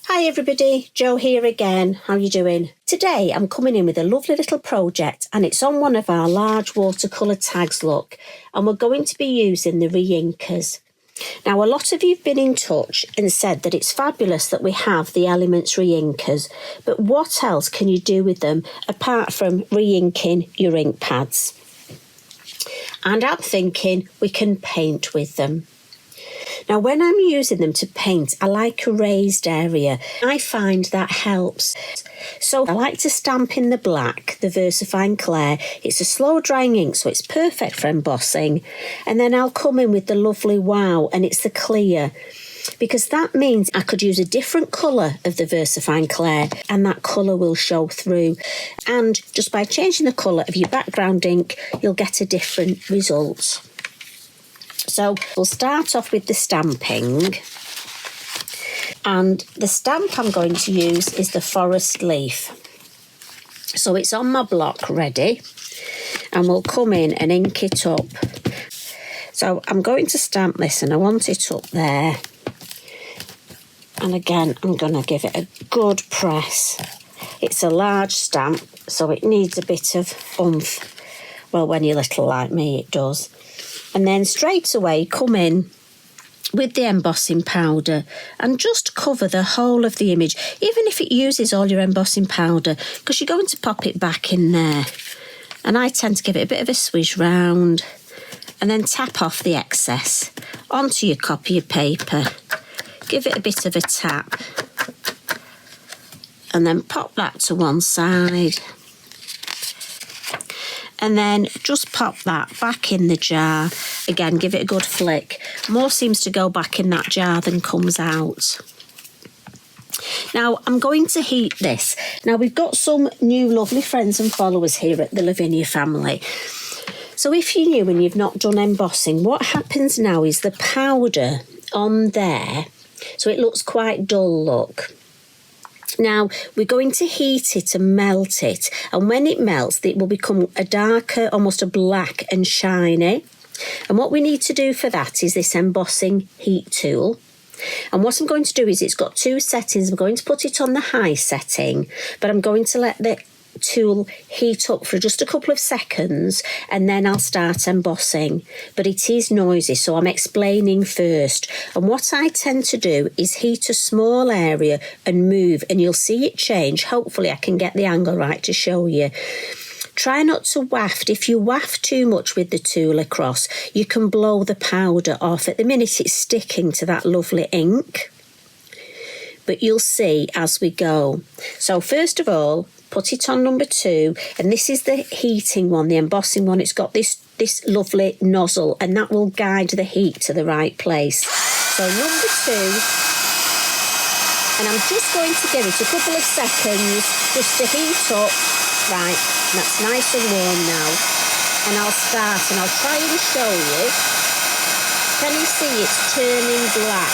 Hi everybody, Jo here again. How you doing? Today I'm coming in with a lovely little project and it's on one of our large watercolour tags, look, and we're going to be using the re-inkers. Now a lot of you have been in touch and said that it's fabulous that we have the Elements re-inkers, but what else can you do with them apart from re-inking your ink pads? And I'm thinking we can paint with them. Now, when I'm using them to paint, I like a raised area. I find that helps. So I like to stamp in the black, the VersaFine Clair. It's a slow drying ink, so it's perfect for embossing. And then I'll come in with the lovely Wow, and it's the clear. Because that means I could use a different colour of the VersaFine Clair and that colour will show through. And just by changing the colour of your background ink, you'll get a different result. So we'll start off with the stamping, and the stamp I'm going to use is the Forest Leaf. So it's on my block ready, and we'll come in and ink it up. So I'm going to stamp this and I want it up there. And again, I'm going to give it a good press. It's a large stamp, so it needs a bit of oomph. Well, when you're little like me, it does. And then straight away come in with the embossing powder and just cover the whole of the image, even if it uses all your embossing powder, because you're going to pop it back in there. And I tend to give it a bit of a swish round and then tap off the excess onto your copy of paper. Give it a bit of a tap and then pop that to one side. And then just pop that back in the jar. Again, give it a good flick. More seems to go back in that jar than comes out. Now, I'm going to heat this. Now, we've got some new lovely friends and followers here at the Lavinia family. So if you're new and you've not done embossing, what happens now is the powder on there, so it looks quite dull, look. Now, we're going to heat it and melt it. And when it melts, it will become a darker, almost a black and shiny. And what we need to do for that is this embossing heat tool. And what I'm going to do is it's got two settings. I'm going to put it on the high setting, but I'm going to let the tool heat up for just a couple of seconds and then I'll start embossing. But it is noisy, so I'm explaining first. And what I tend to do is heat a small area and move, and you'll see it change. Hopefully I can get the angle right to show you. Try not to waft. If you waft too much with the tool across, you can blow the powder off. At the minute it's sticking to that lovely ink, but you'll see as we go. So first of all, put it on number 2, and this is the heating one, the embossing one. It's got this lovely nozzle, and that will guide the heat to the right place. So number 2, and I'm just going to give it a couple of seconds just to heat up. Right, that's nice and warm now. And I'll start and I'll try and show you. Can you see it's turning black?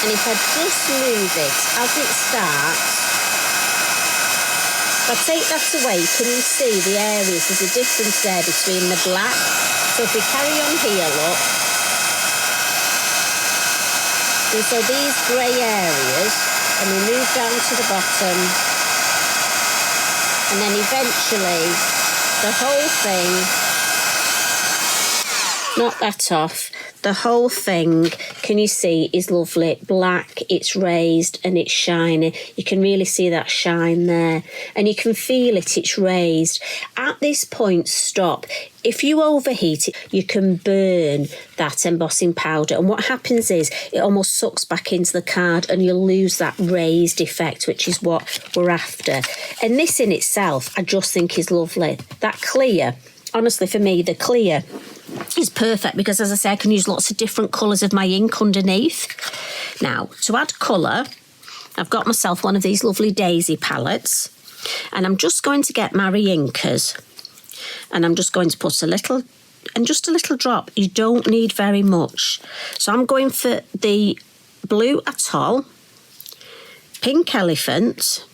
And if I just move it as it starts, if I take that away, can you see the areas? There's a difference there between the black. So if we carry on here, look. And so these grey areas, and we move down to the bottom, and then eventually the whole thing, knock that off, the whole thing, can you see, is lovely black. It's raised and it's shiny. You can really see that shine there, and you can feel it, it's raised. At this point, stop. If you overheat it, you can burn that embossing powder, and what happens is it almost sucks back into the card and you'll lose that raised effect, which is what we're after. And this in itself, I just think is lovely. That clear, honestly, for me, the clear is perfect because, as I say, I can use lots of different colours of my ink underneath. Now, to add colour, I've got myself one of these lovely daisy palettes, and I'm just going to get my re-inkers, and I'm just going to put a little, and just a little drop. You don't need very much. So I'm going for the blue atoll, pink elephant,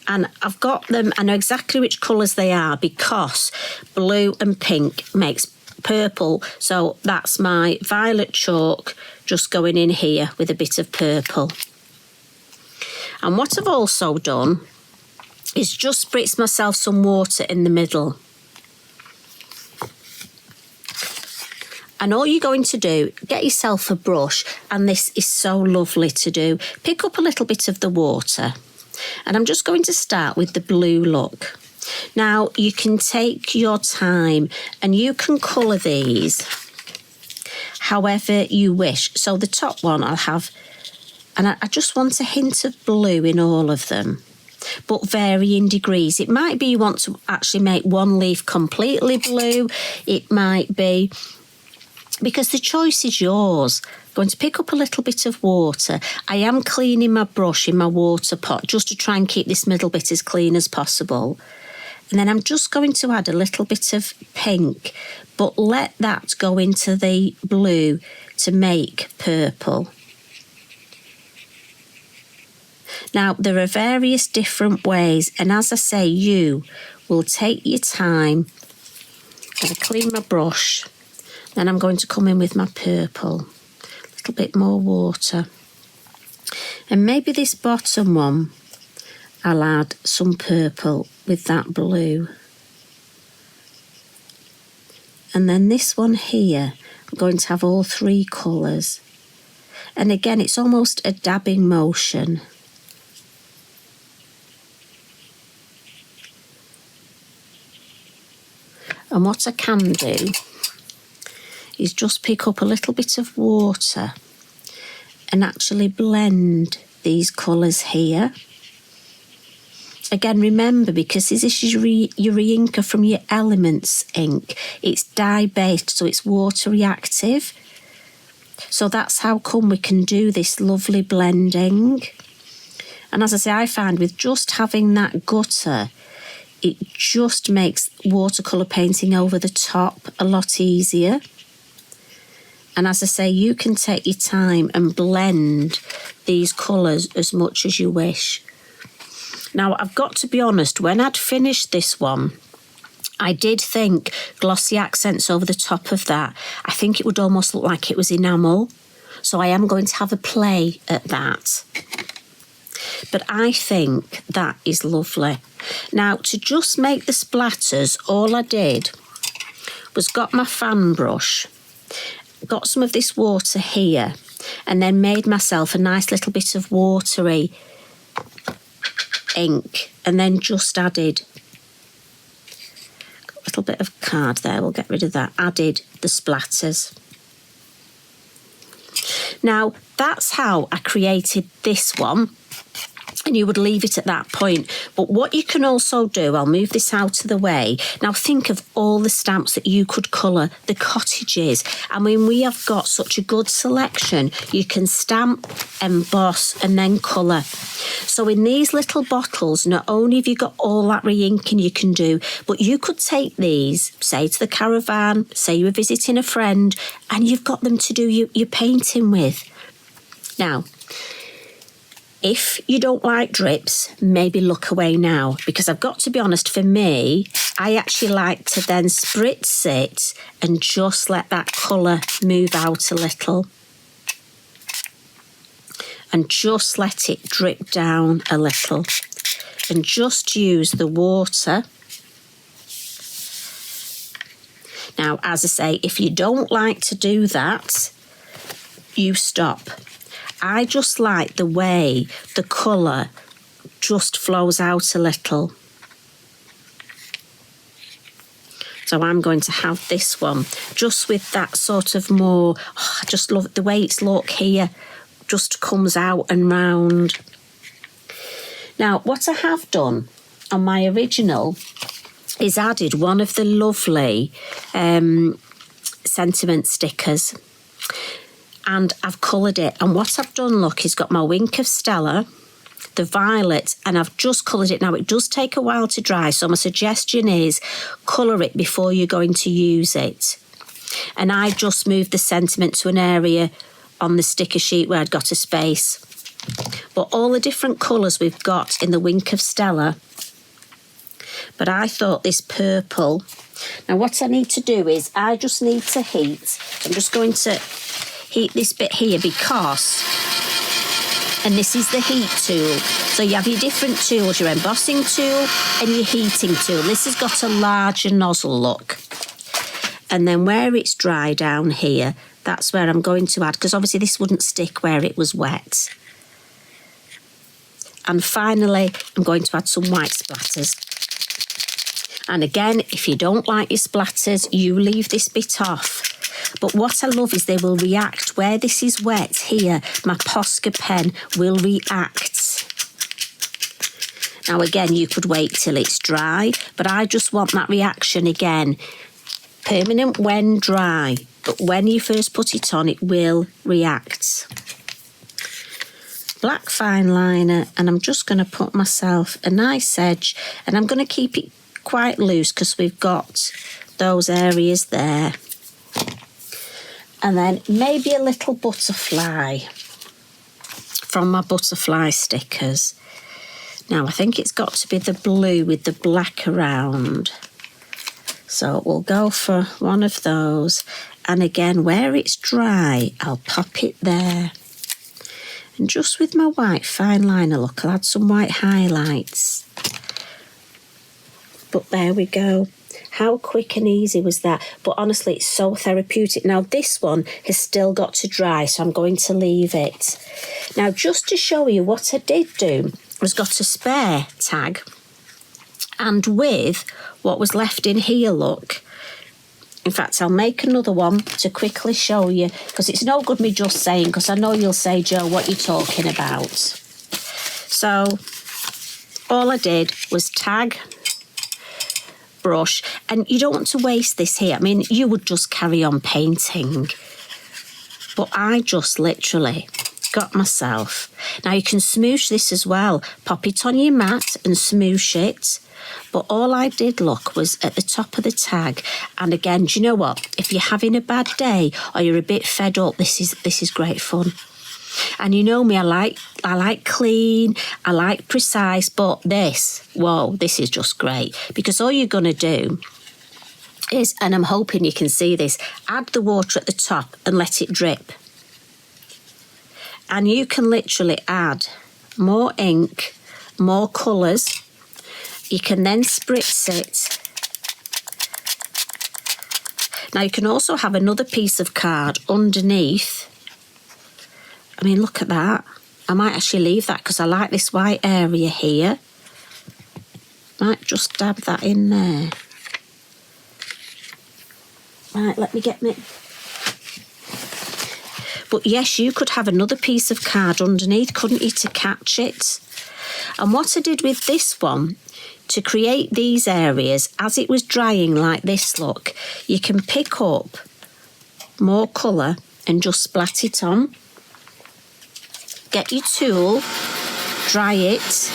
and I've got them, I know exactly which colours they are because blue and pink makes purple. So that's my violet chalk, just going in here with a bit of purple. And what I've also done is just spritz myself some water in the middle. And all you're going to do, get yourself a brush, and this is so lovely to do. Pick up a little bit of the water, and I'm just going to start with the blue look. Now, you can take your time, and you can colour these however you wish. So the top one I'll have, and I just want a hint of blue in all of them, but varying degrees. It might be you want to actually make one leaf completely blue. It might be, because the choice is yours. I'm going to pick up a little bit of water. I am cleaning my brush in my water pot just to try and keep this middle bit as clean as possible. And then I'm just going to add a little bit of pink, but let that go into the blue to make purple. Now, there are various different ways, and as I say, you will take your time. I'm going to clean my brush. Then I'm going to come in with my purple, a little bit more water. And maybe this bottom one, I'll add some purple with that blue. And then this one here, I'm going to have all three colours. And again, it's almost a dabbing motion. And what I can do is just pick up a little bit of water and actually blend these colours here. Again, remember, because this is your inker from your Elements ink, it's dye-based, so it's water reactive. So that's how come we can do this lovely blending. And as I say, I find with just having that gutter, it just makes watercolour painting over the top a lot easier. And as I say, you can take your time and blend these colours as much as you wish. Now, I've got to be honest, when I'd finished this one, I did think glossy accents over the top of that. I think it would almost look like it was enamel. So I am going to have a play at that. But I think that is lovely. Now, to just make the splatters, all I did was got my fan brush, got some of this water here, and then made myself a nice little bit of watery ink, and then just added a little bit of card there, we'll get rid of that, added the splatters. Now, that's how I created this one. And you would leave it at that point. But what you can also do, I'll move this out of the way. Now think of all the stamps that you could colour, the cottages. I mean, we have got such a good selection. You can stamp, emboss, and then colour. So in these little bottles, not only have you got all that re-inking you can do, but you could take these, say to the caravan, say you were visiting a friend, and you've got them to do your painting with. Now, if you don't like drips, maybe look away now, because I've got to be honest, for me, I actually like to then spritz it and just let that colour move out a little. And just let it drip down a little. And just use the water. Now, as I say, if you don't like to do that, you stop. I just like the way the colour just flows out a little. So I'm going to have this one just with that sort of more, I just love the way its look here, just comes out and round. Now, what I have done on my original is added one of the lovely sentiment stickers. And I've coloured it. And what I've done, look, is got my Wink of Stella, the violet, and I've just coloured it. Now, it does take a while to dry, so my suggestion is colour it before you're going to use it. And I just moved the sentiment to an area on the sticker sheet where I'd got a space. But all the different colours we've got in the Wink of Stella. But I thought this purple. Now, what I need to do is I just need to heat. I'm just going to heat this bit here because, and this is the heat tool. So you have your different tools, your embossing tool and your heating tool. This has got a larger nozzle, look. And then where it's dry down here, that's where I'm going to add, because obviously this wouldn't stick where it was wet. And finally, I'm going to add some white splatters. And again, if you don't like your splatters, you leave this bit off. But what I love is they will react. Where this is wet here, my Posca pen will react. Now again, you could wait till it's dry, but I just want that reaction again. Permanent when dry, but when you first put it on, it will react. Black fine liner, and I'm just going to put myself a nice edge, and I'm going to keep it quite loose because we've got those areas there. And then maybe a little butterfly from my butterfly stickers. Now I think it's got to be the blue with the black around. So we'll go for one of those. And again, where it's dry, I'll pop it there. And just with my white fine liner, look, I'll add some white highlights. But there we go. How quick and easy was that? But honestly, it's so therapeutic. Now, this one has still got to dry, so I'm going to leave it. Now, just to show you what I did do, was got a spare tag. And with what was left in here, look. In fact, I'll make another one to quickly show you, because it's no good me just saying, because I know you'll say, Jo, what you're talking about. So, all I did was tag, brush, and you don't want to waste this here. I mean, you would just carry on painting. But I just literally got myself. Now, you can smoosh this as well. Pop it on your mat and smoosh it. But all I did, look, was at the top of the tag. And again, do you know what? If you're having a bad day or you're a bit fed up, this is great fun. And you know me, I like clean, I like precise, but this, whoa, this is just great. Because all you're going to do is, and I'm hoping you can see this, add the water at the top and let it drip. And you can literally add more ink, more colours. You can then spritz it. Now you can also have another piece of card underneath. I mean, look at that. I might actually leave that because I like this white area here. Might just dab that in there. Right, let me get me... But yes, you could have another piece of card underneath, couldn't you, to catch it? And what I did with this one, to create these areas, as it was drying like this, look, you can pick up more colour and just splat it on. Get your tool, dry it.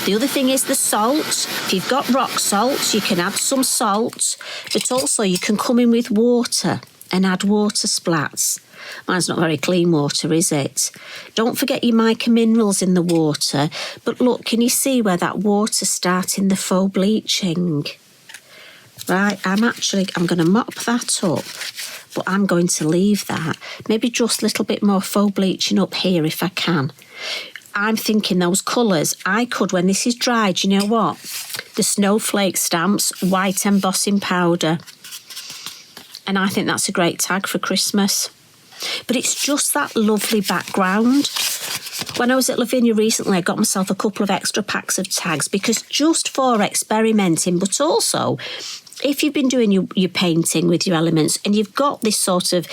The other thing is the salt. If you've got rock salt, you can add some salt, but also you can come in with water and add water splats. Mine's not very clean water, is it? Don't forget your mica minerals in the water. But look, can you see where that water's starting the faux bleaching? Right, I'm going to mop that up, but I'm going to leave that. Maybe just a little bit more faux bleaching up here if I can. I'm thinking those colours, I could, when this is dried, you know what? The snowflake stamps, white embossing powder. And I think that's a great tag for Christmas. But it's just that lovely background. When I was at Lavinia recently, I got myself a couple of extra packs of tags because just for experimenting, but also if you've been doing your painting with your elements and you've got this sort of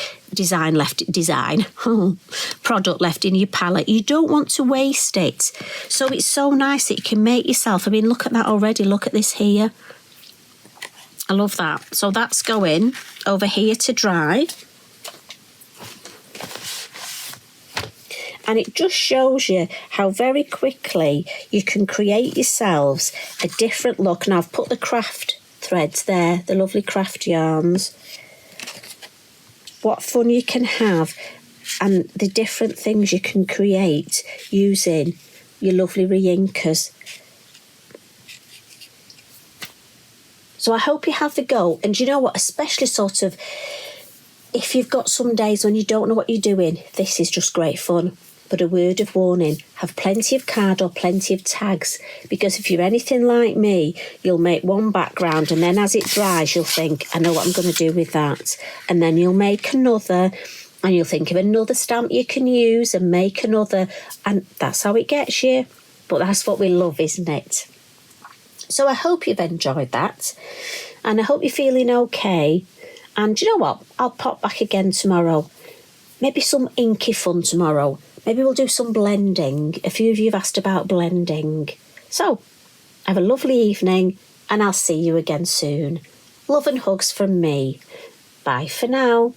product left in your palette, you don't want to waste it. So it's so nice that you can make yourself. I mean, look at that already. Look at this here. I love that. So that's going over here to dry. And it just shows you how very quickly you can create yourselves a different look. Now, I've put the craft threads there, the lovely craft yarns. What fun you can have and the different things you can create using your lovely re-inkers. So I hope you have a go. And you know what, especially sort of if you've got some days when you don't know what you're doing, this is just great fun. But a word of warning, have plenty of card or plenty of tags, because if you're anything like me, you'll make one background and then as it dries, you'll think, I know what I'm going to do with that. And then you'll make another and you'll think of another stamp you can use and make another. And that's how it gets you. But that's what we love, isn't it? So I hope you've enjoyed that. And I hope you're feeling okay. And you know what? I'll pop back again tomorrow. Maybe some inky fun tomorrow. Maybe we'll do some blending. A few of you have asked about blending. So, have a lovely evening and I'll see you again soon. Love and hugs from me. Bye for now.